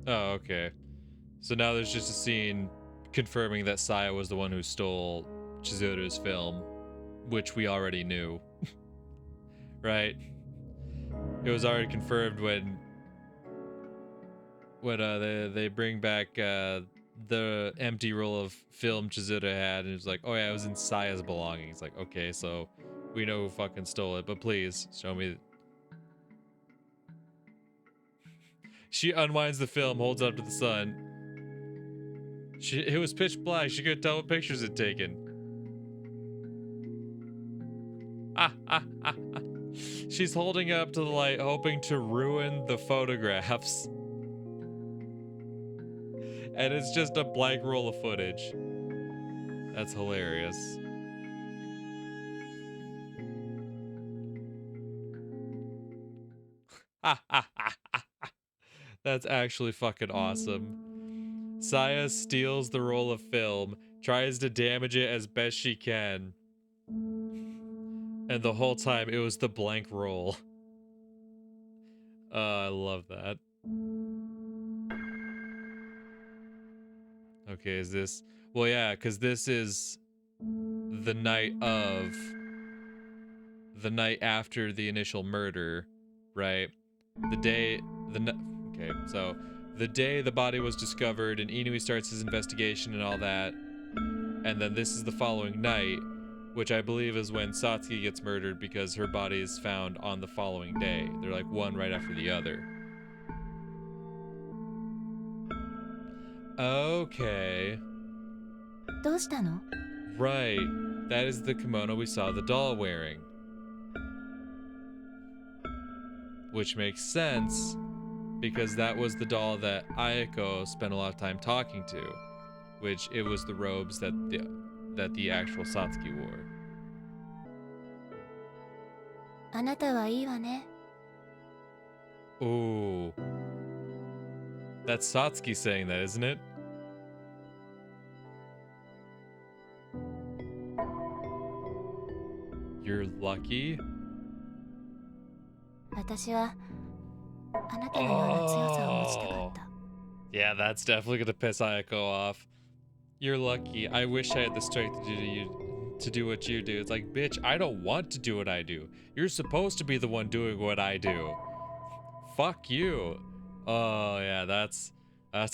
Oh, okay. So now there's just a scene confirming that Saya was the one who stole Chizuru's film, which we already knew. Right? It was already confirmed when they bring back the empty roll of film Chizuru had, and it's like, oh yeah, it was in Saya's belongings. Like, okay, so we know who fucking stole it, but please show me. She unwinds the film, holds it up to the sun. It was pitch black. She couldn't tell what pictures it taken. She's holding it up to the light, hoping to ruin the photographs. And it's just a blank roll of footage. That's hilarious. That's actually fucking awesome. Saya steals the roll of film, tries to damage it as best she can. And the whole time it was the blank roll. I love that. Okay, is this... Well, yeah, because this is the night of... The night after the initial murder, right? The day... Okay, so... The day the body was discovered and Inui starts his investigation and all that. And then this is the following night, which I believe is when Satsuki gets murdered because her body is found on the following day. They're like one right after the other. Okay. Right. That is the kimono we saw the doll wearing. Which makes sense because that was the doll that Ayako spent a lot of time talking to, which it was the robes that the actual Satsuki wore. Ooh. That's Satsuki saying that, isn't it? You're lucky? Oh. Yeah, that's definitely gonna piss Ayako off. You're lucky. I wish I had the strength to do what you do. It's like, bitch, I don't want to do what I do. You're supposed to be the one doing what I do. Fuck you. Oh, yeah, that's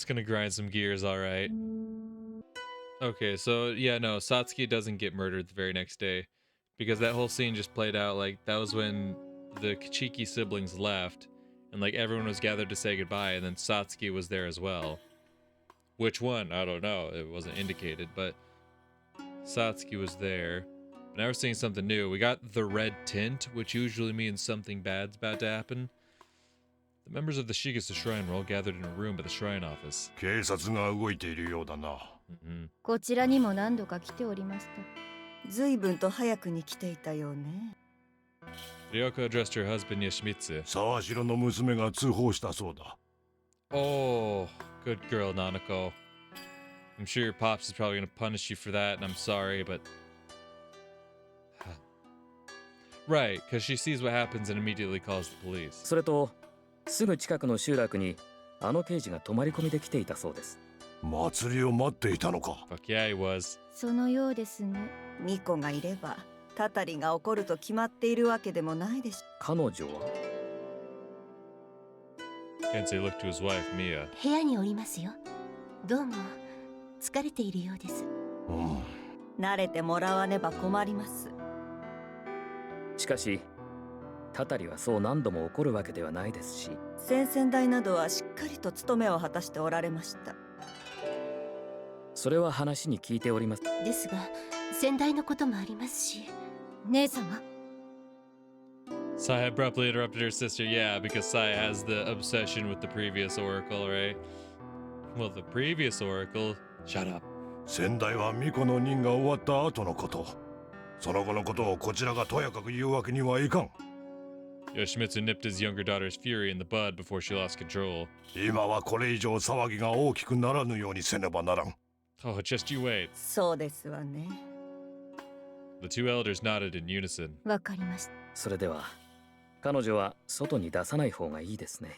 gonna grind some gears, alright. Okay, so, yeah, no, Satsuki doesn't get murdered the very next day. Because that whole scene just played out, like, that was when the Kichiki siblings left. And, like, everyone was gathered to say goodbye, and then Satsuki was there as well. Which one? I don't know. It wasn't indicated, but Satsuki was there. But now we're seeing something new. We got the red tint, which usually means something bad's about to happen. The members of the Shigasa Shrine were all gathered in a room by the shrine office. 警察が動いているようだな。こちらにも何度か来ておりました。随分と早くに来ていたようね。Ryoko addressed her husband Yoshimitsu. 沢城の娘が通報したそうだ。Oh, good girl, Nanako. I'm sure your pops is probably going to punish you for that, and I'm sorry, but... Right, because she sees what happens and immediately calls the police. それと、すぐ近くの集落にあの刑事が泊まり込みで来ていたそうです。祭りを待っていたのか。Fuck yeah, he was. そのようですね。ミコがいれば、たたりが起こると決まっているわけでもないでしょ。彼女は Kensei looked to his wife, Mia. 部屋におりますよ。どうも疲れているようです。慣れてもらわねば困ります。しかし、たたりはそう何度も起こるわけではないですし、先々代などはしっかりと務めを果たしておられました。それは話に聞いております。ですが、先代のこともありますし、姉様。Saya abruptly interrupted her sister. Yeah, because Saya has the obsession with the previous oracle, right? Well, the previous oracle... Shut up. 先代は巫女の任が終わった後のこと。その後のことをこちらがとやかく言うわけにはいかん。Yoshimitsu nipped his younger daughter's fury in the bud before she lost control. 今はこれ以上騒ぎが大きくならぬようにせねばならん。Oh, just you wait. そうですわね。The two elders nodded in unison. わかりました。それでは、彼女は外に出さない方がいいですね。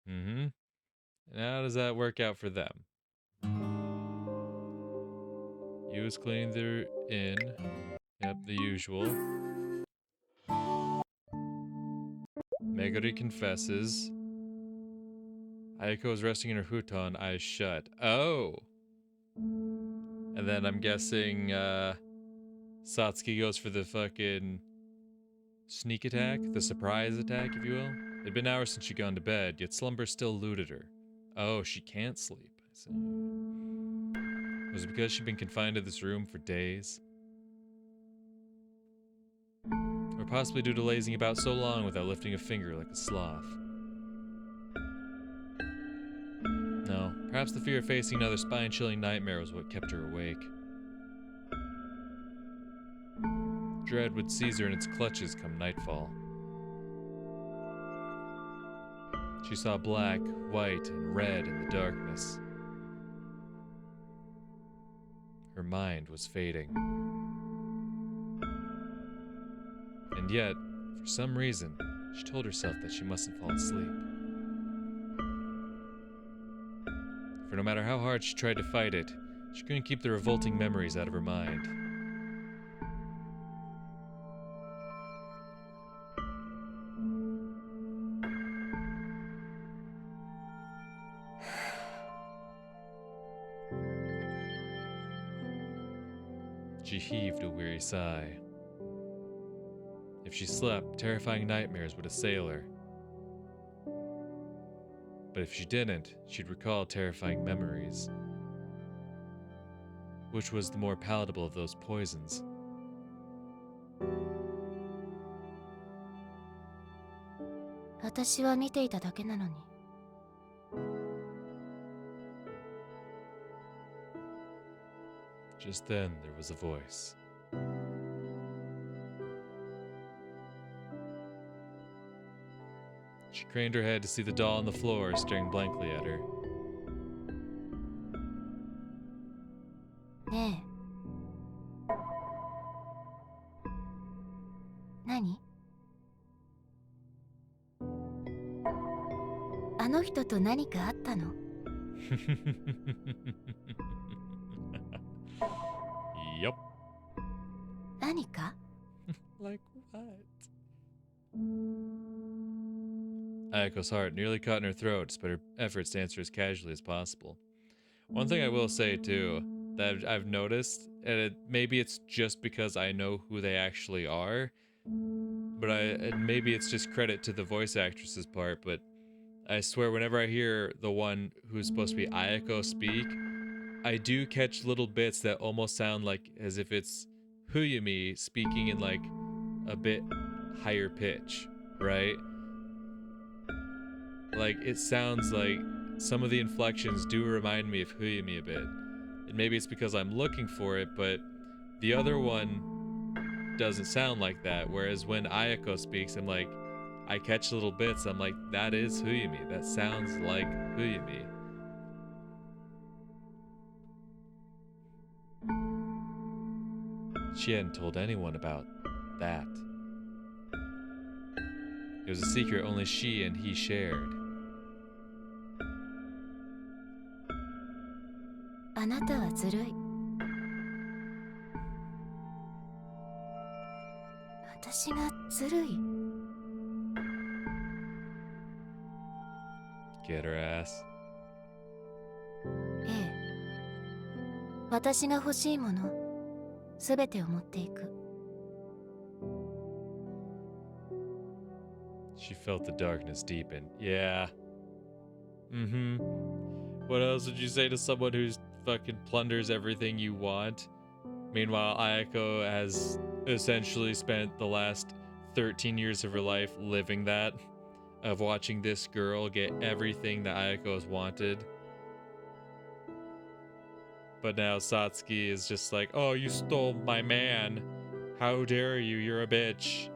Mm-hmm. And how does that work out for them? You was cleaning their inn. Yep, the usual. Meguri confesses. Ayako is resting in her futon, eyes shut. Oh! And then I'm guessing, Satsuki goes for the fucking sneak attack, the surprise attack, if you will. It'd been hours since she'd gone to bed, yet slumber still eluded her. Oh, she can't sleep. I see. Was it because she'd been confined to this room for days? Or possibly due to lazing about so long without lifting a finger like a sloth? No, perhaps the fear of facing another spine-chilling nightmare was what kept her awake. Dread would seize her in its clutches come nightfall. She saw black, white, and red in the darkness. Her mind was fading. And yet, for some reason, she told herself that she mustn't fall asleep. For no matter how hard she tried to fight it, she couldn't keep the revolting memories out of her mind. She heaved a weary sigh. If she slept, terrifying nightmares would assail her. But if she didn't, she'd recall terrifying memories. Which was the more palatable of those poisons? Just then, there was a voice. She craned her head to see the doll on the floor, staring blankly at her. ねえ。何？あの人と何かあったの？Yup. 何か？ Like what? Ayako's heart nearly caught in her throat, despite her efforts to answer as casually as possible. One thing I will say, too, that I've noticed, and maybe it's just because I know who they actually are, but maybe it's just credit to the voice actress's part, but I swear whenever I hear the one who's supposed to be Ayako speak, I do catch little bits that almost sound like as if it's Huyumi speaking in like a bit higher pitch, right? Like it sounds like some of the inflections do remind me of Huyumi a bit. And maybe it's because I'm looking for it, but the other one doesn't sound like that. Whereas when Ayako speaks, I'm like, I catch little bits. I'm like, that is Huyumi. That sounds like Huyumi. She hadn't told anyone about that. It was a secret only she and he shared. あなたはずるい。私がずるい。 Get her ass. ええ。私が欲しいもの、すべてを持っていく。 She felt the darkness deepen. Yeah. Mm-hmm. What else would you say to someone who's fucking plunders everything you want? Meanwhile, Ayako has essentially spent the last 13 years of her life living that, of watching this girl get everything that Ayako has wanted. But now Satsuki is just like, oh, you stole my man. How dare you? You're a bitch.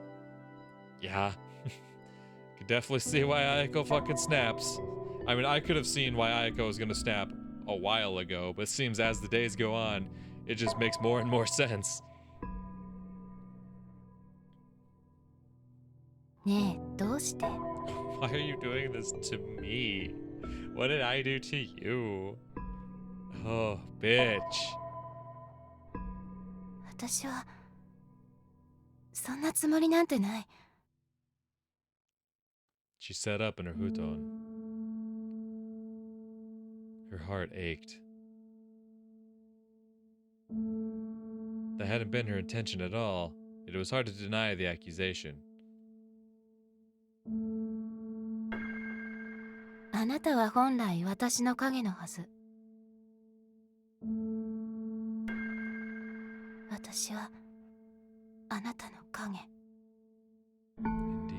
Yeah. Could definitely see why Ayako fucking snaps. I mean, I could have seen why Ayako was gonna snap a while ago, but it seems as the days go on, it just makes more and more sense. ねえ、どうして？ Why are you doing this to me? What did I do to you? Oh, bitch. 私はそんなつもりなんてない。 She sat up in her futon. Her heart ached. That hadn't been her intention at all. It was hard to deny the accusation. あなたは本来私の影のはず。私はあなたの影。 Indeed.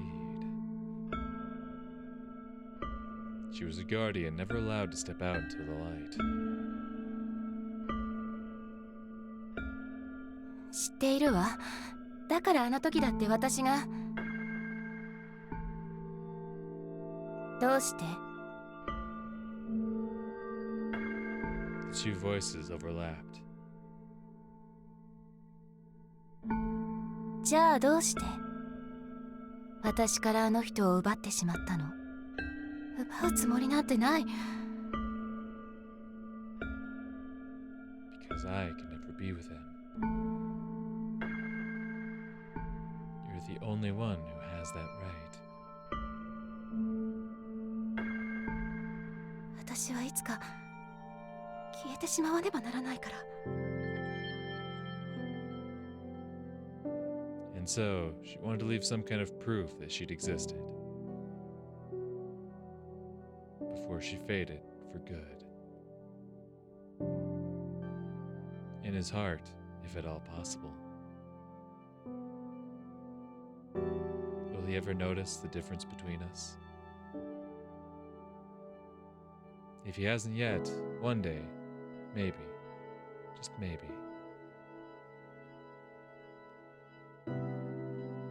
She was a guardian, never allowed to step out into the light. 知っているわ。だからあの時だって私が。どうして？ The two voices overlapped. じゃあどうして私からあの人を奪ってしまったの？奪うつもりなんてない。 Because I could never be with him. You're the only one who has that right. 私はいつか消えてしまわねばならないから。 And so, she wanted to leave some kind of proof that she'd existed. Before she faded for good. In his heart, if at all possible. Will he ever notice the difference between us? If he hasn't yet, one day, maybe, just maybe.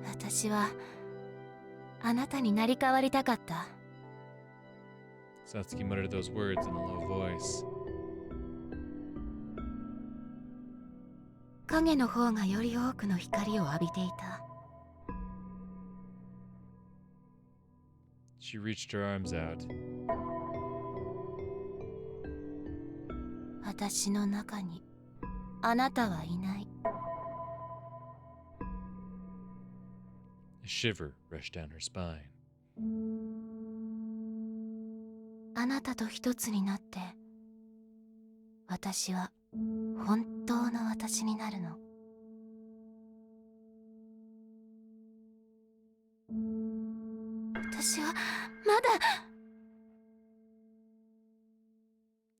私はあなたになり変わりたかった。 Satsuki muttered those words in a low voice. 影の方がより多くの光を浴びていた。 She reached her arms out. 私の中にあなたはいない。 A shiver rushed down her spine. あなたと一つになって私は本当の私になるの。 私はまだ。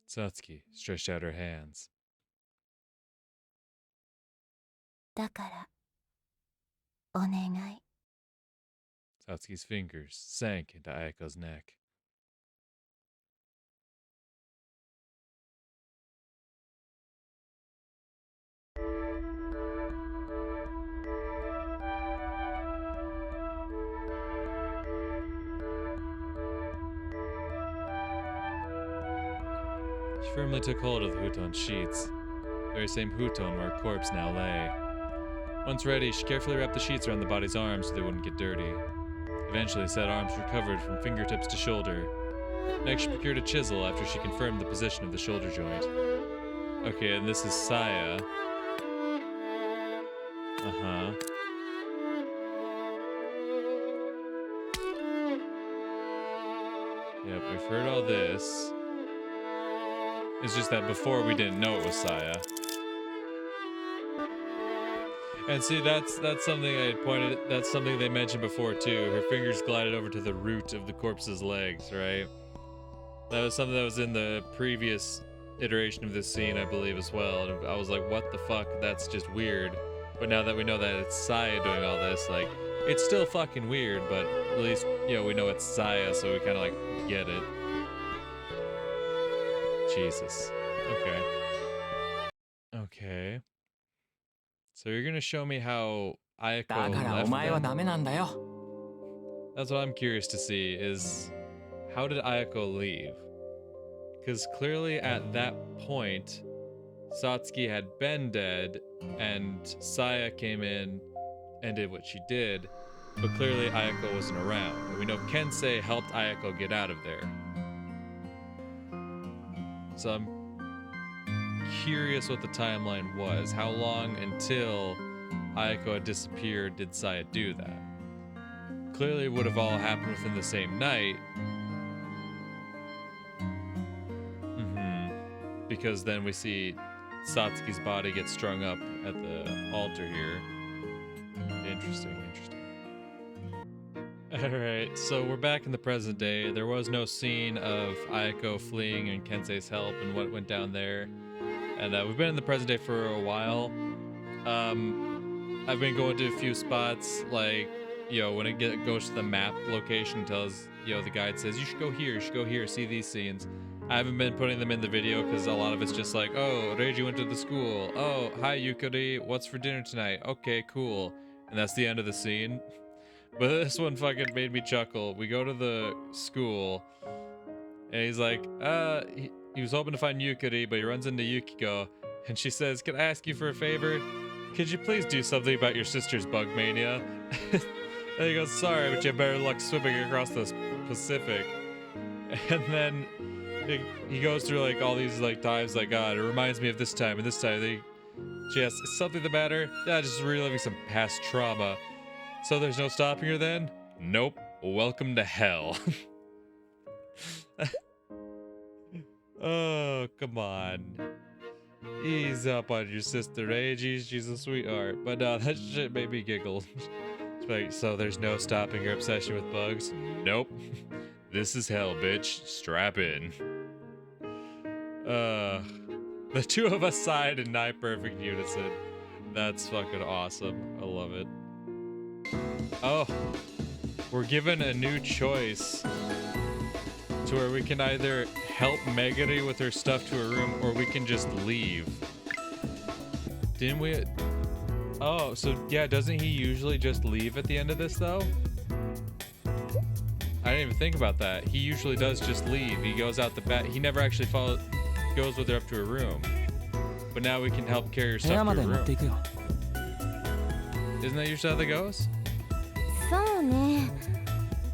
Satsuki stretched out her hands. だからお願い。 Satsuki's fingers sank into Ayako's neck. She firmly took hold of the futon sheets, the very same futon where a corpse now lay. Once ready, she carefully wrapped the sheets around the body's arms so they wouldn't get dirty. Eventually, said arms were covered from fingertips to shoulder. Next, she procured a chisel after she confirmed the position of the shoulder joint. Okay, and this is Saya. Uh-huh. Yep, we've heard all this. It's just that before we didn't know it was Saya. And see, that's something I had pointed. That's something they mentioned before too. Her fingers glided over to the root of the corpse's legs, right? That was something that was in the previous iteration of this scene, I believe, as well. And I was like, what the fuck? That's just weird. But now that we know that it's Saya doing all this, like, it's still fucking weird, but at least, you know, we know it's Saya, so we kind of like get it. Jesus. Okay. Okay. So you're gonna show me how Ayako だからお left 前は them? ダメなんだよ。 That's what I'm curious to see is how did Ayako leave? Because clearly at that point, Satsuki had been dead and Saya came in and did what she did. but clearly Ayako wasn't around, and we know Kensei helped Ayako get out of there. So I'm curious what the timeline was. How long until Ayako had disappeared did Saya do that? Clearly it would have all happened within the same night. Because then we see Satsuki's body get strung up at the altar here. Interesting, interesting. Alright, so we're back in the present day. There was no scene of Ayako fleeing and Kensei's help and what went down there. And we've been in the present day for a while. I've been going to a few spots, like, you know, when it goes to the map location, tells, you know, the guide says, you should go here, see these scenes. I haven't been putting them in the video because a lot of it's just like, oh, Reiji went to the school. Oh, hi, Yukari. What's for dinner tonight? Okay, cool. And that's the end of the scene. But this one fucking made me chuckle. We go to the school, and he's like, he was hoping to find Yukari, but he runs into Yukiko, and she says, can I ask you for a favor? Could you please do something about your sister's bug mania? And he goes, sorry, but you have better luck swimming across the Pacific. And then he goes through like all these like times like, God, it reminds me of this time and this time. She asks, is something the matter? Yeah, just reliving some past trauma. So there's no stopping her then? Nope. Welcome to hell. Oh, come on. Ease up on your sister, Reiji. She's a sweetheart. But no, that shit made me giggle. Like, so there's no stopping her obsession with bugs? Nope. This is hell, bitch. Strap in. The two of us sighed in nigh perfect unison. That's fucking awesome. I love it. Oh, we're given a new choice to where we can either help Megari with her stuff to her room or we can just leave. Didn't we? Oh, so yeah, doesn't he usually just leave at the end of this though? I didn't even think about that. He usually does just leave. He goes out the back. He never actually goes with her up to her room. But now we can help carry her stuff to her room. Isn't that usually how that goes? そうね。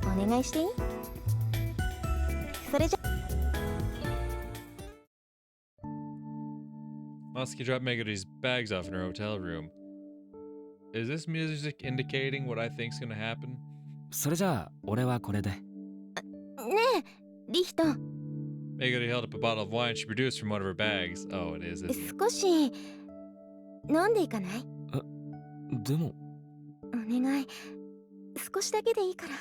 お願いしていい？それじゃ。Masuki dropped Megari's bags off in her hotel room. Is this music indicating what I think's gonna happen? それじゃあ俺はこれで。ねえ、リヒト。Megari held up a bottle of wine she produced from one of her bags. Oh, it is, isn't it? 少し飲んでいかない？でも。お願い。少しだけでいいから。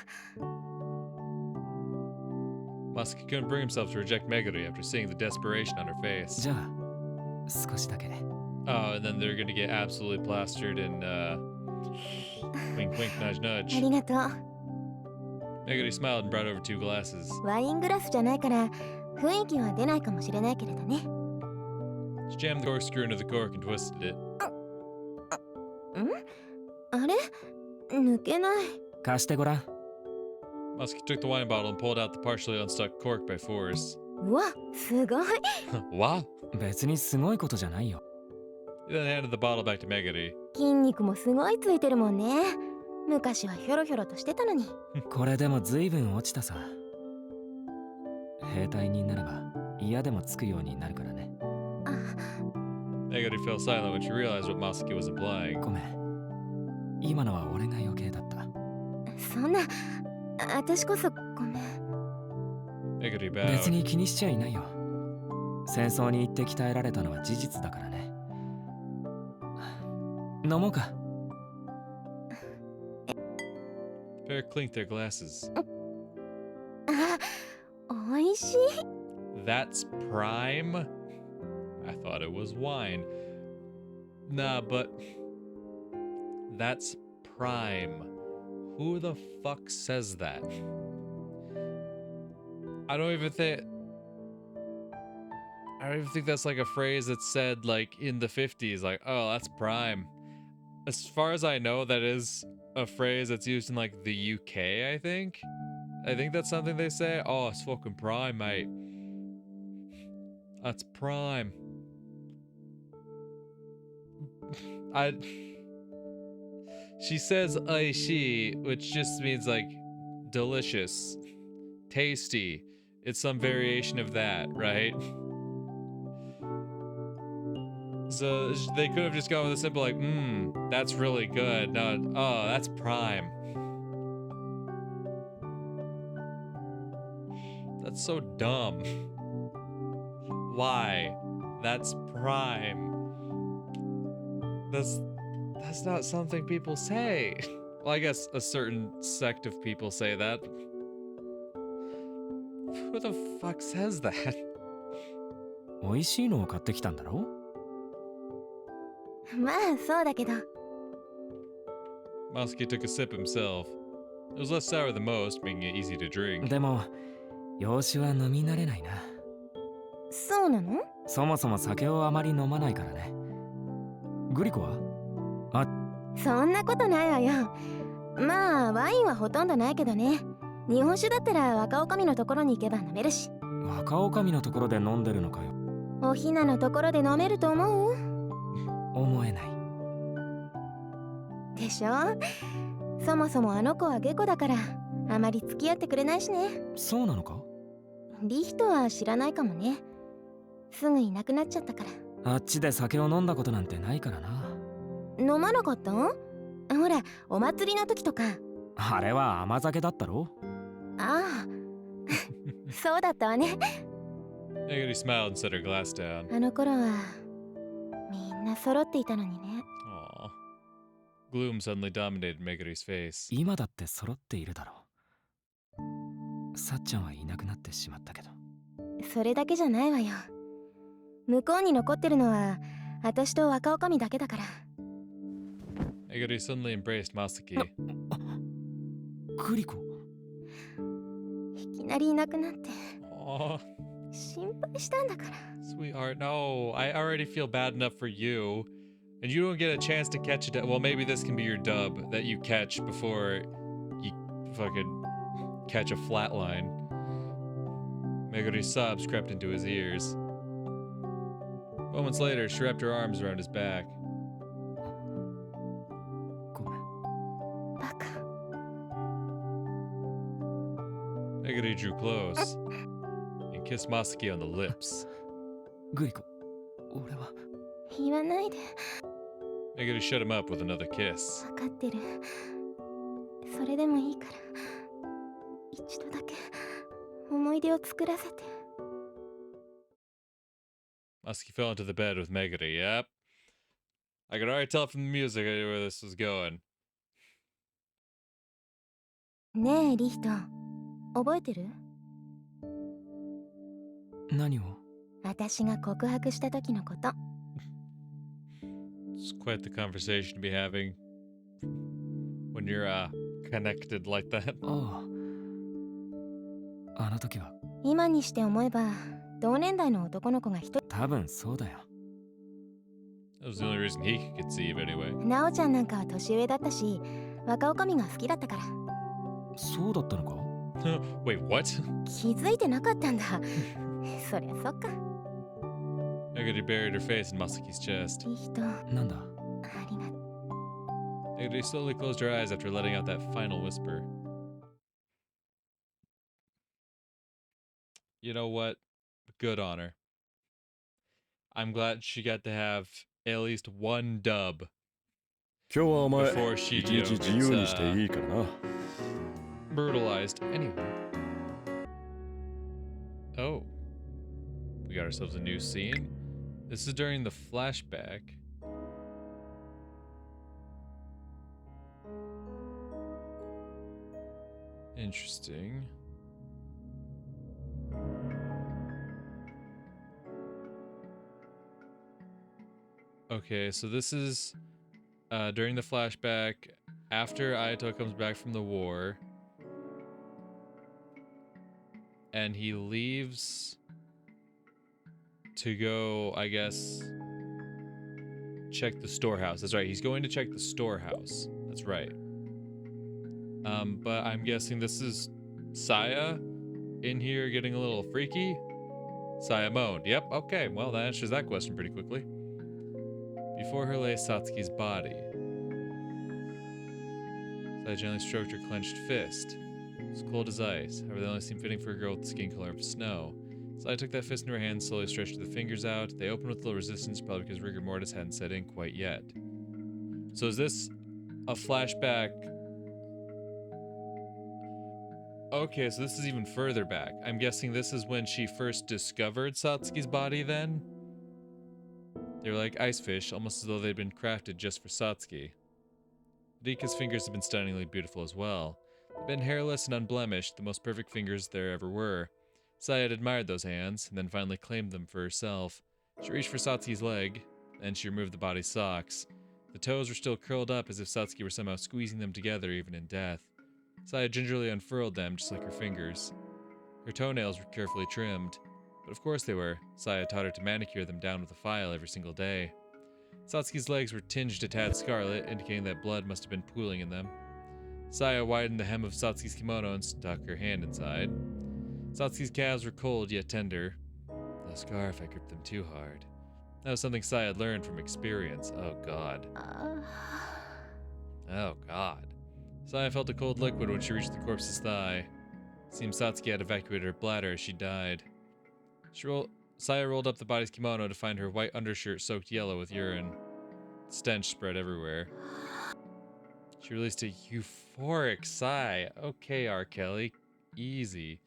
Masuki couldn't bring himself to reject Megari after seeing the desperation on her face. じゃあ少しだけ。Oh, and then they're gonna get absolutely plastered and wink wink nudge あ nudge. りがとう。Megari smiled and brought over 2 glasses. ワイングラスじゃないから雰囲気は出ないかもしれないけれどね。She jammed the corkscrew into the cork and twisted it. あれ？抜けない。貸してごらん。Masuki took the wine bottle and pulled out the partially unstuck cork by force. うわ、すごい。Wow. 別にすごいことじゃないよ。He then handed the bottle back to Megari. 筋肉もすごいついてるもんね。昔はヒョロヒョロとしてたのに。これでも随分落ちたさ。兵隊になれば嫌でもつくようになるからね。Megari fell silent when she realized what Masuki was implying. ごめん。今のは俺が余計だった。そんな、私こそごめん。Megari bowed. 別に気にしちゃいないよ。戦争に行って鍛えられたのは事実だからね。飲もうか。The pair clinked their glasses. あ、おいしい。That's prime? I thought it was wine. Nah, but that's prime. Who the fuck says that? I don't even think that's like a phrase that's said like in the 50s, like, oh, that's prime. As far as I know, that is a phrase that's used in like the UK, I think. I think that's something they say. Oh, it's fucking prime, mate. That's prime. She says aishi, which just means like delicious, tasty. It's some variation of that, right? So they could have just gone with a simple like, that's really good. Not, oh, that's prime. That's so dumb. Why? That's prime. That's not something people say. Well, I guess a certain sect of people say that. Who the fuck says that? 美味しいのを買ってきたんだろ？まあそうだけど。 Masuke took a sip himself. It was less sour than most, making it easy to drink. でも、洋酒は飲み慣れないな。そうなの？そもそも酒をあまり飲まないからね。グリコは？そんなことないわよ。まあワインはほとんどないけどね。日本酒だったら若女将のところに行けば飲めるし。若女将のところで飲んでるのかよ。おひなのところで飲めると思う？思えない。でしょ？そもそもあの子は下戸だからあまり付き合ってくれないしね。そうなのか？リヒトは知らないかもね。すぐいなくなっちゃったから。あっちで酒を飲んだことなんてないからな。飲まなかったん？ほらお祭りの時とか。あれは甘酒だったろ？ああそうだったわね。 Meguri smiled and set her glass down. あの頃はみんな揃っていたのにね。 Aw. Gloom suddenly dominated Meguri's face. 今だって揃っているだろう。さっちゃんはいなくなってしまったけど。それだけじゃないわよ。向こうに残ってるのは私と若女将だけだから。 Meguri suddenly embraced Masuki. グリコ？いきなりいなくなって Aw, 心配したんだから。 sweetheart, no. I already feel bad enough for you. And you don't get a chance to catch it. Well, maybe this can be your dub that you catch before you fucking catch a flatline. Meguri's sobs crept into his ears. Moments later, she wrapped her arms around his back. ごめん。バカ。 Meguri drew close and kissed Masuki on the lips. グリコ、俺は。言わないで。 Meguri shut him up with another kiss. 分かってる。それでもいいから一度だけ思い出を作らせて。 Masuki fell into the bed with Meguri. Yep. I could already tell from the music where this was going. ねえリヒト、覚えてる？何を？私が告白した時のこと。 It's quite the conversation to be having when you're connected like that. ああ。あの時は。今にして思えば同年代の男の子が一人。多分そうだよ。That was the only reason he could conceive anyway. ナオちゃんなんかは年上だったし、若女将が好きだったから。そうだったのか？ Wait, what? 気づいてなかったんだ。そりゃそっか。 Meguri buried her face in Masuki's chest. リヒト、なんだ？ありがとう。 Meguri slowly closed her eyes after letting out that final whisper. You know what? Good on her. I'm glad she got to have at least one dub 今日はお前 before she 一日自由にしていいからな。 brutalized anyway. Oh. We got ourselves a new scene. This is during the flashback. Interesting. Okay, so this is during the flashback after Ayato comes back from the war. And he leaves to go, I guess, check the storehouse. That's right, he's going to check the storehouse. That's right. But I'm guessing this is Saya in here getting a little freaky. Saya moaned. Yep, okay, well that answers that question pretty quickly. Before her lay Satsuki's body. Saya gently stroked her clenched fist. It was cold as ice, however, they only seemed fitting for a girl with the skin color of snow. Saya took that fist in her hand, slowly stretched the fingers out. They opened with little resistance, probably because rigor mortis hadn't set in quite yet. So is this a flashback? Okay, so this is even further back. I'm guessing this is when she first discovered Satsuki's body then? They were like ice fish, almost as though they'd been crafted just for Satsuki. Rika's fingers have been stunningly beautiful as well. They've been hairless and unblemished, the most perfect fingers there ever were. Saya had admired those hands, and then finally claimed them for herself. She reached for Satsuki's leg, then she removed the body's socks. The toes were still curled up as if Satsuki were somehow squeezing them together even in death. Saya gingerly unfurled them just like her fingers. Her toenails were carefully trimmed, but of course they were. Saya taught her to manicure them down with a file every single day. Satsuki's legs were tinged a tad scarlet, indicating that blood must have been pooling in them. Saya widened the hem of Satsuki's kimono and stuck her hand inside. Satsuki's calves were cold yet tender. The scarf, I gripped them too hard. That was something Saya had learned from experience. Oh god. Oh god. Saya felt a cold liquid when she reached the corpse's thigh. It seemed Satsuki had evacuated her bladder as she died. Saya rolled up the body's kimono to find her white undershirt soaked yellow with urine. Stench spread everywhere. She released a euphoric sigh. Okay, R. Kelly. Easy.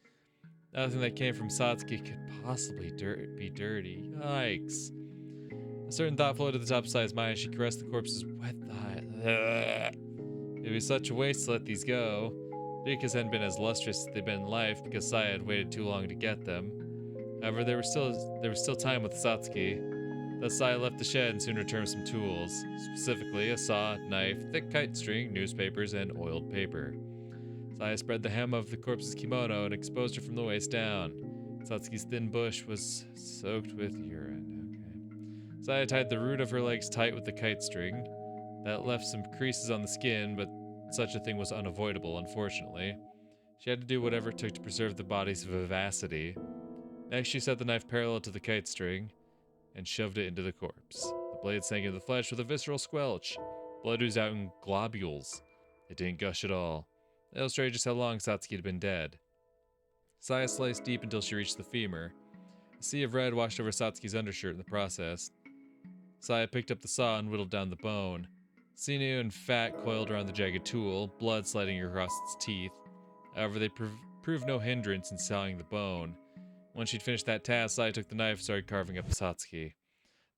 Nothing that came from Satsuki could possibly be dirty. Yikes. A certain thought floated to the top of Saya's mind as she caressed the corpse's wet thigh. It'd be such a waste to let these go. Rika's hadn't been as lustrous as they'd been in life because Saya had waited too long to get them. However, there was still time with Satsuki. Thus Saya left the shed and soon returned with some tools, specifically a saw, knife, thick kite string, newspapers, and oiled paper. Saya spread the hem of the corpse's kimono and exposed her from the waist down. Satsuki's thin bush was soaked with urine. Okay. Saya tied the root of her legs tight with the kite string. That left some creases on the skin, but such a thing was unavoidable, unfortunately. She had to do whatever it took to preserve the body's vivacity. Next, she set the knife parallel to the kite string and shoved it into the corpse. The blade sank into the flesh with a visceral squelch. Blood oozed out in globules. It didn't gush at all. It illustrated just how long Satsuki had been dead. Saya sliced deep until she reached the femur. A sea of red washed over Satsuki's undershirt in the process. Saya picked up the saw and whittled down the bone. Sinew and fat coiled around the jagged tool, blood sliding across its teeth. However, they proved no hindrance in sawing the bone. Once she'd finished that task, Saya took the knife and started carving up Satsuki.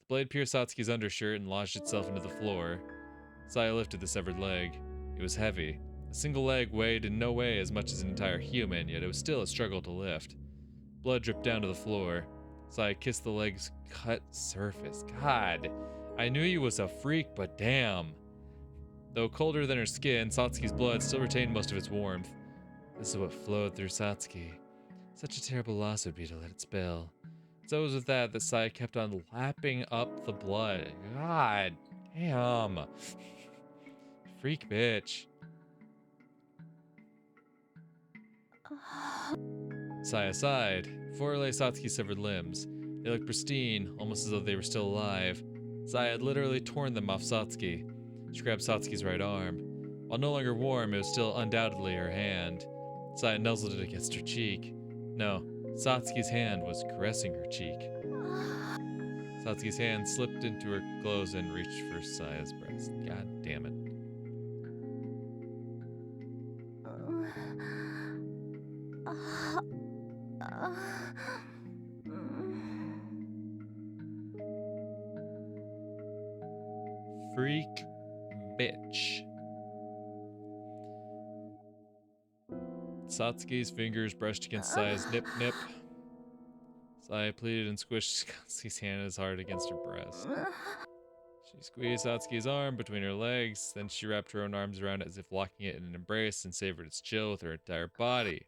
The blade pierced Satsuki's undershirt and lodged itself into the floor. Saya lifted the severed leg. It was heavy. A single leg weighed in no way as much as an entire human, yet it was still a struggle to lift. Blood dripped down to the floor. Saya kissed the leg's cut surface. God, I knew he was a freak, but damn. Though colder than her skin, Satsuki's blood still retained most of its warmth. This is what flowed through Satsuki. Such a terrible loss would be to let it spill. So it was with that Saya kept on lapping up the blood. God damn. Freak bitch. Saya sighed. Before her lay Satsuki's severed limbs. They looked pristine, almost as though they were still alive. Saya had literally torn them off Satsuki. She grabbed Satsuki's right arm. While no longer warm, it was still undoubtedly her hand. Saya nuzzled it against her cheek. No, Satsuki's hand was caressing her cheek. Satsuki's hand slipped into her clothes and reached for Saya's breast. God damn it. Freak bitch. Satsuki's fingers brushed against Saya's nip. Saya pleaded and squished Satsuki's hand as hard against her breast. She squeezed Satsuki's arm between her legs, then she wrapped her own arms around it as if locking it in an embrace and savored its chill with her entire body.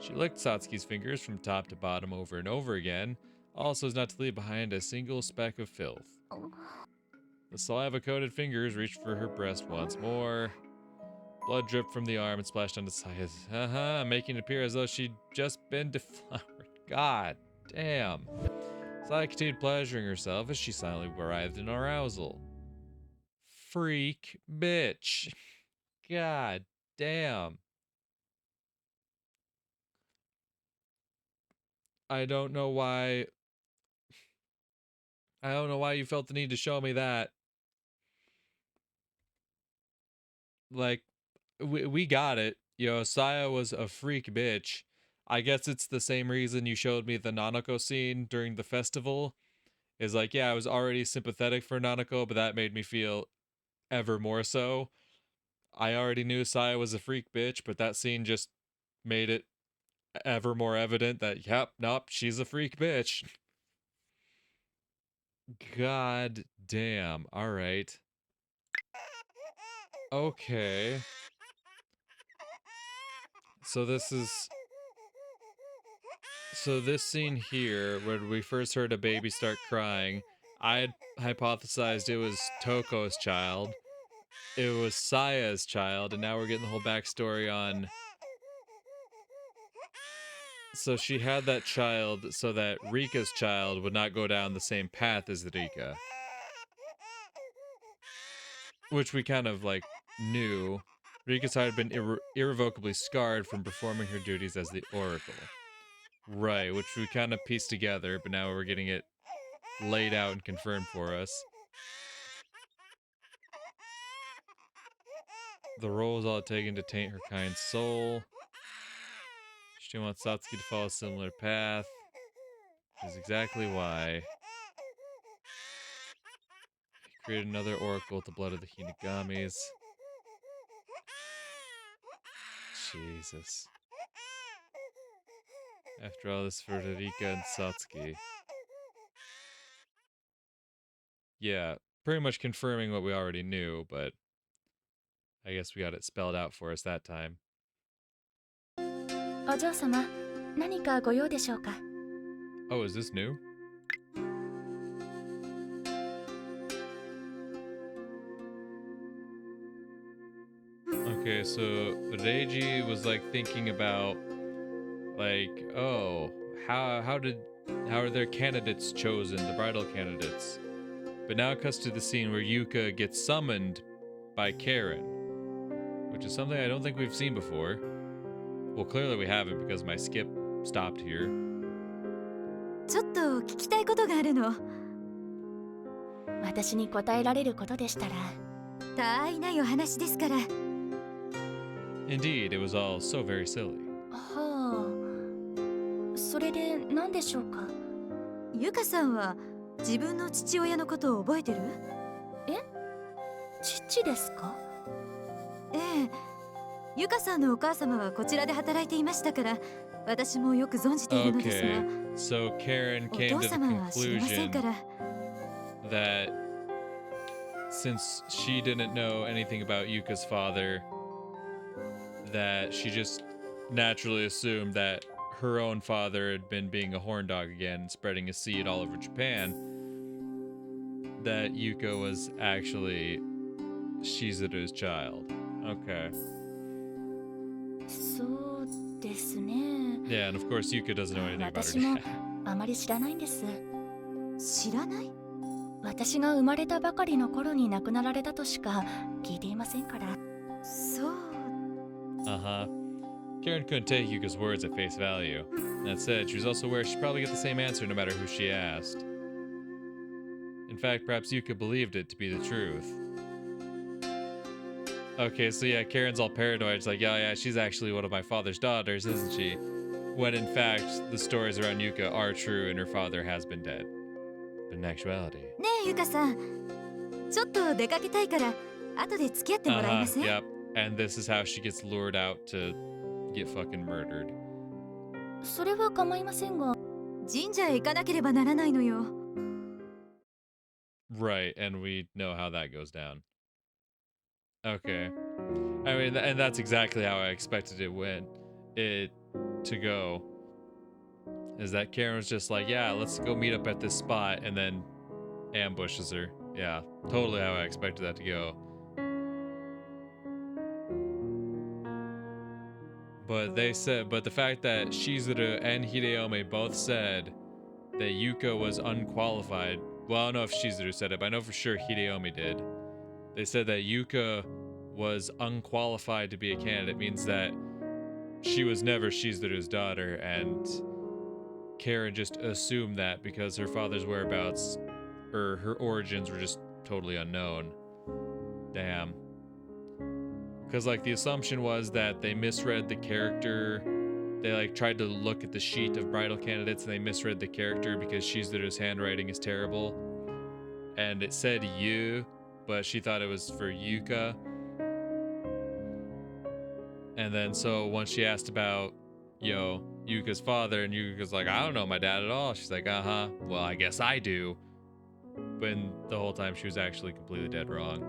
She licked Satsuki's fingers from top to bottom over and over again, all so as not to leave behind a single speck of filth. The saliva-coated fingers reached for her breast once more. Blood dripped from the arm and splashed onto Saya's, making it appear as though she'd just been deflowered. God damn. Saya continued pleasuring herself as she silently writhed in arousal. Freak bitch. God damn. I don't know why. I don't know why you felt the need to show me that. Like, we got it. Saya was a freak bitch. I guess it's the same reason you showed me the Nanako scene during the festival. Is like, yeah, I was already sympathetic for Nanako, but that made me feel ever more so. I already knew Saya was a freak bitch, but that scene just made it ever more evident that, yep, nope, she's a freak bitch. God damn. All right. Okay. So this scene here, when we first heard a baby start crying, I had hypothesized it was Toko's child. It was Saya's child, and now we're getting the whole backstory on. So she had that child so that Rika's child would not go down the same path as Rika. Which we kind of, like, knew. Rika's had been irrevocably scarred from performing her duties as the Oracle. Right, which we kind of pieced together, but now we're getting it laid out and confirmed for us. The role is all taken to taint her kind soul. She wants Satsuki to follow a similar path. Which is exactly why. He created another oracle with the blood of the Hinagamis. Jesus. After all this for Rika and Satsuki. Yeah, pretty much confirming what we already knew, but I guess we got it spelled out for us that time. お嬢様、何かご用でしょうか? Oh, is this new? Okay, so Reiji was like thinking about like, oh, how are their candidates chosen, the bridal candidates? But now it cuts to the scene where Yuka gets summoned by Karen, which is something I don't think we've seen before. Well, clearly we haven't because my skip stopped here. ちょっと聞きたいことがあるの。私に答えられることでしたら。たあいないお話ですから。Indeed, it was all so very silly. はあ。それで何でしょうか。ゆかさんは自分の父親のことを覚えてる？え？父ですか？ええ。ゆかさんのお母様はこちらで働いていましたから、私もよく存じているのですが。So Karen came to the conclusion that since she didn't know anything about Yuka's father, that she just naturally assumed that her own father had been being a horn dog again, spreading a seed all over Japan, that Yuka was actually Shizuru's child. Okay. そうですね。Yeah, and of course Yuka doesn't know anything about her 私も dad. あまり知らないんです。知らない？私が生まれたばかりの頃に亡くなられたとしか聞いていませんから。そう。Uh-huh. Karen couldn't take Yuka's words at face value. That said, she was also aware she'd probably get the same answer no matter who she asked. In fact, perhaps Yuka believed it to be the truth. Okay, so yeah, Karen's all paranoid. It's like, yeah, she's actually one of my father's daughters, isn't she? When in fact, the stories around Yuka are true and her father has been dead. But in actuality... ねえ、ゆかさん。ちょっと出かけたいから、後で付き合ってもらえません？ Yep. And this is how she gets lured out to get fucking murdered. それは構いませんが。神社へ行かなければならないのよ。Right, and we know how that goes down. Okay. I mean, and that's exactly how I expected it to go. Is that Karen was just like, yeah, let's go meet up at this spot, and then ambushes her. Yeah, totally how I expected that to go. But the fact that Shizuru and Hideyomi both said that Yuka was unqualified. Well, I don't know if Shizuru said it, but I know for sure Hideyomi did. They said that Yuka was unqualified to be a candidate means that she was never Shizuru's daughter, and Karen just assumed that because her father's whereabouts or her origins were just totally unknown. Damn. Because like the assumption was that they misread the character. They like tried to look at the sheet of bridal candidates and they misread the character because Shizuru's handwriting is terrible. And it said Yu, but she thought it was for Yuka. And then so once she asked about, Yuka's father, and Yuka's like, I don't know my dad at all. She's like, well, I guess I do. But the whole time she was actually completely dead wrong.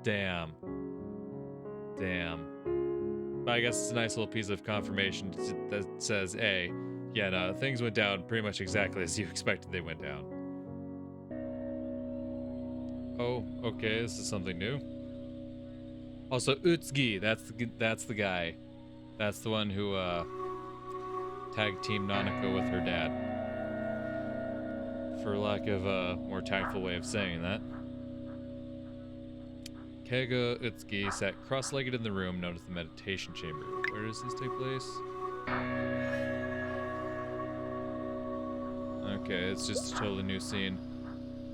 Damn. But I guess it's a nice little piece of confirmation that says, hey, yeah, no, things went down pretty much exactly as you expected they went down. Oh, okay, this is something new. Also, Utsugi, that's the guy. That's the one who tag teamed Nanako with her dad. For lack of a more tactful way of saying that. Keigo Utsugi sat cross-legged in the room known as the meditation chamber. Where does this take place? Okay, it's just a totally new scene.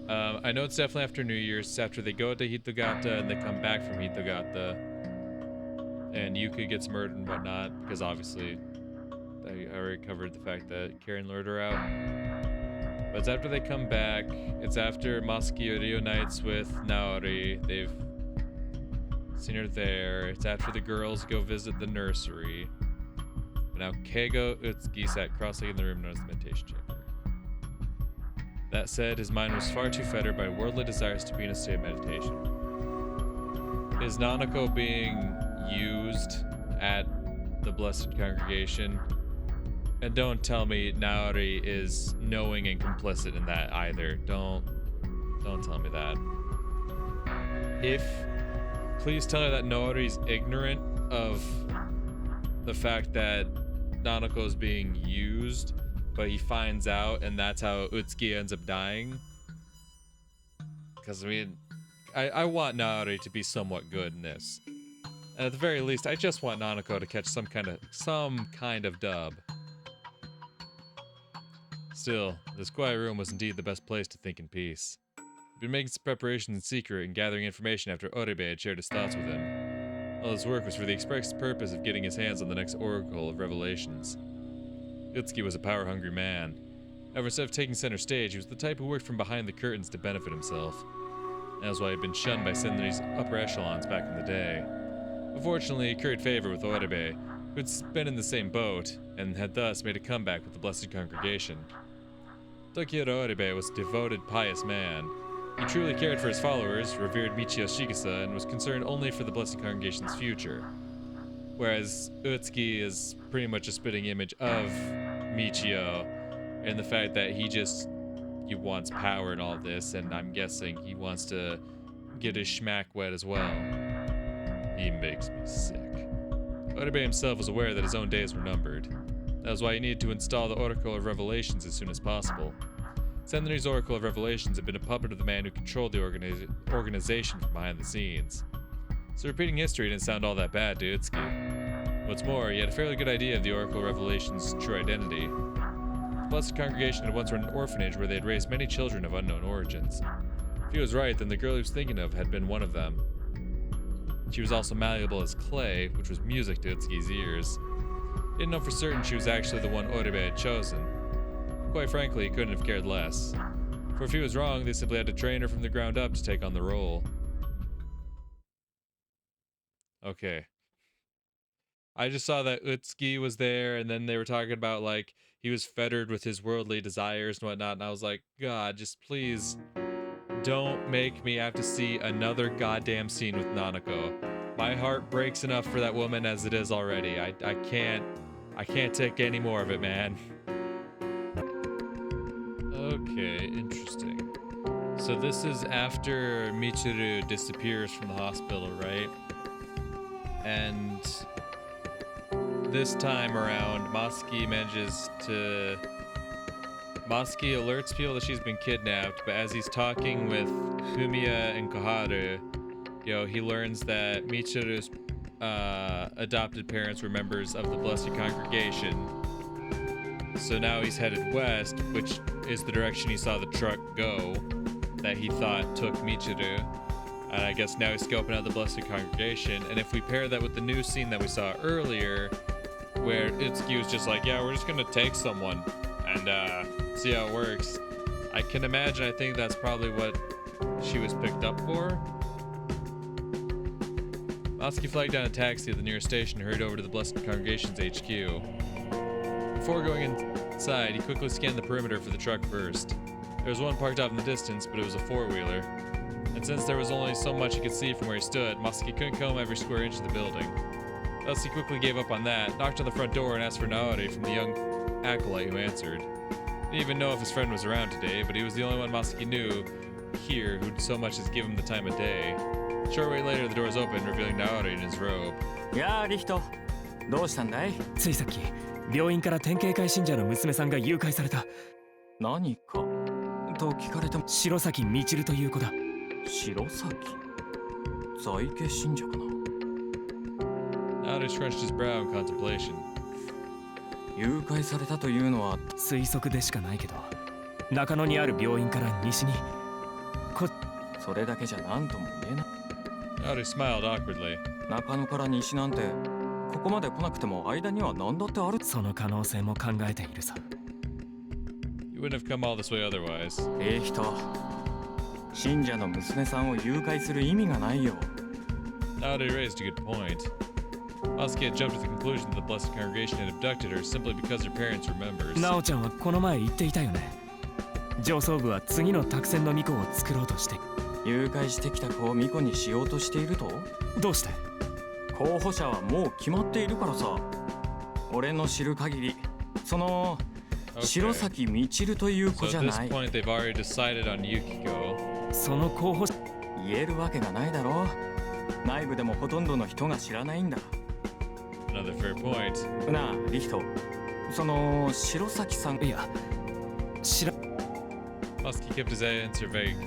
I know it's definitely after New Year's. It's after they go to Hitogata and they come back from Hitogata. And Yuka gets murdered and whatnot, because obviously I already covered the fact that Karen lured her out. But it's after they come back. It's after Masaki reunites with Naori. They've seen her there. It's after the girls go visit the nursery. But now Keigo Utsugi sat cross-legged in the room known as the meditation chamber. That said, his mind was far too fettered by worldly desires to be in a state of meditation. Is Nanako being used at the Blessed Congregation? And don't tell me Naori is knowing and complicit in that either. Don't tell me that. Please tell her that Naori's ignorant of the fact that Nanako is being used, but he finds out and that's how Utsugi ends up dying. Because I mean, I want Naori to be somewhat good in this. And at the very least, I just want Nanako to catch some kind of dub. Still, this quiet room was indeed the best place to think in peace. He'd been making some preparations in secret and gathering information after Oribe had shared his thoughts with him. All his work was for the express purpose of getting his hands on the next Oracle of Revelations. Utsugi was a power-hungry man. Ever instead of taking center stage, he was the type who worked from behind the curtains to benefit himself. That was why he'd been shunned by Senri's upper echelons back in the day. Unfortunately, he curried favor with Oribe, who had been in the same boat, and had thus made a comeback with the Blessed Congregation. Tokihiro Oribe was a devoted, pious man. He truly cared for his followers, revered Michio Shigesa, and was concerned only for the Blessed Congregation's future. Whereas Utsugi is pretty much a spitting image of Michio, and the fact that he wants power and all this, and I'm guessing he wants to get his schmack wet as well. He makes me sick. Oribe himself was aware that his own days were numbered. That was why he needed to install the Oracle of Revelations as soon as possible. Senri's Oracle of Revelations had been a puppet of the man who controlled the organization from behind the scenes. So repeating history didn't sound all that bad to Utsugi. What's more, he had a fairly good idea of the Oracle of Revelations' true identity. The Blessed Congregation had once run an orphanage where they had raised many children of unknown origins. If he was right, then the girl he was thinking of had been one of them. She was also malleable as clay, which was music to Utsugi's ears. He didn't know for certain she was actually the one Oribe had chosen. Quite frankly, he couldn't have cared less. For if he was wrong, they simply had to train her from the ground up to take on the role. Okay. I just saw that Utsugi was there, and then they were talking about, like, he was fettered with his worldly desires and whatnot, and I was like, God, just please don't make me have to see another goddamn scene with Nanako. My heart breaks enough for that woman as it is already. I can't take any more of it, man. Okay, interesting. So this is after Michiru disappears from the hospital, right? And this time around, Masaki alerts people that she's been kidnapped, but as he's talking with Fumiya and Koharu, he learns that Michiru's adopted parents were members of the Blessed Congregation. So now he's headed west, which is the direction he saw the truck go that he thought took Michiru. And I guess now he's scoping out the Blessed Congregation. And if we pair that with the new scene that we saw earlier, where Itsuki was just like, yeah, we're just gonna take someone and see how it works. I can imagine, I think that's probably what she was picked up for. Masaki flagged down a taxi at the nearest station and hurried over to the Blessed Congregation's HQ. Before going inside, he quickly scanned the perimeter for the truck first. There was one parked off in the distance, but it was a four-wheeler. And since there was only so much he could see from where he stood, Masaki couldn't comb every square inch of the building. Thus, he quickly gave up on that, knocked on the front door, and asked for Naori from the young acolyte who answered. He didn't even know if his friend was around today, but he was the only one Masaki knew here who'd so much as give him the time of day. A short way later, the doors opened, revealing Naori in his robe. やあリヒト、どうしたんだい？ついさっき病院から典型会信者の娘さんが誘拐された。何かと聞かれても、白崎みちるという子だ。白崎？在家信者かな。Naori scrunched his brow in contemplation. 誘拐されたというのは推測でしかないけど、中野にある病院から西に。それだけじゃ何とも言えない。Naori smiled awkwardly. 中野から西なんてここまで来なくても間には何だってある。その可能性も考えているさ。You wouldn't have come all this way otherwise. 人、信者の娘さんを誘拐する意味がないよ。Naori raised a good point. Masaki had jumped to the conclusion that the Blessed Congregation had abducted her simply because her parents were members. なおちゃんはこの前言っていたよね。上層部は次の託戦の巫女を作ろうとして。誘拐してきた子を巫女にしようとしていると？どうして？候補者はもう決まっているからさ。俺の知る限り、その白崎みちるという子じゃない。So at this point, they've already decided on Yukiko. その候補者言えるわけがないだろ。内部でもほとんどの人が知らないんだ。Another fair point. なあ、リヒト。その白崎さん。いや、Masaki kept his answer vague,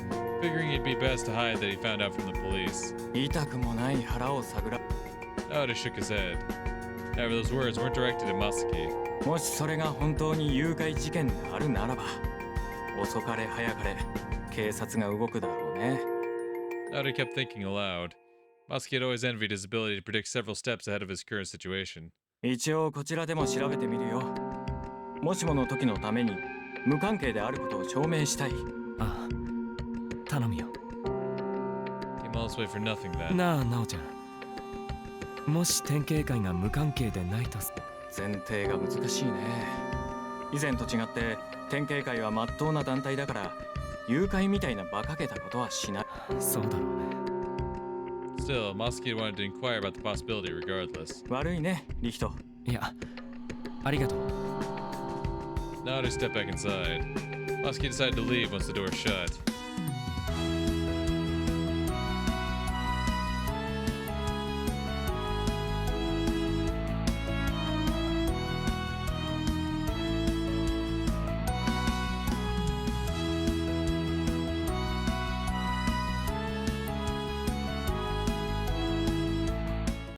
figuring it'd be best to hide that he found out from the police. 痛くもない腹を探ら。Naori shook his head. However, those words weren't directed at Masaki. もしそれが本当に誘拐事件であるならば、遅かれ早かれ警察が動くだろうね。Naori kept thinking aloud. Masaki had always envied his ability to predict several steps ahead of his current situation. 一応こちらでも調べてみるよ。もしもの時のために無関係であることを証明したい。ああ、頼むよ。Came all this way for nothing then. なあ、なおちゃん。もし典型会が無関係でないと。前提が難しいね。以前と違って典型会は真っ当な団体だから誘拐みたいな馬鹿げたことはしない。そうだろうね。Still, Masaki wanted to inquire about the possibility regardless. 悪いね、リヒト。いや、ありがとう。Naori stepped back inside. Masaki decided to leave once the door shut.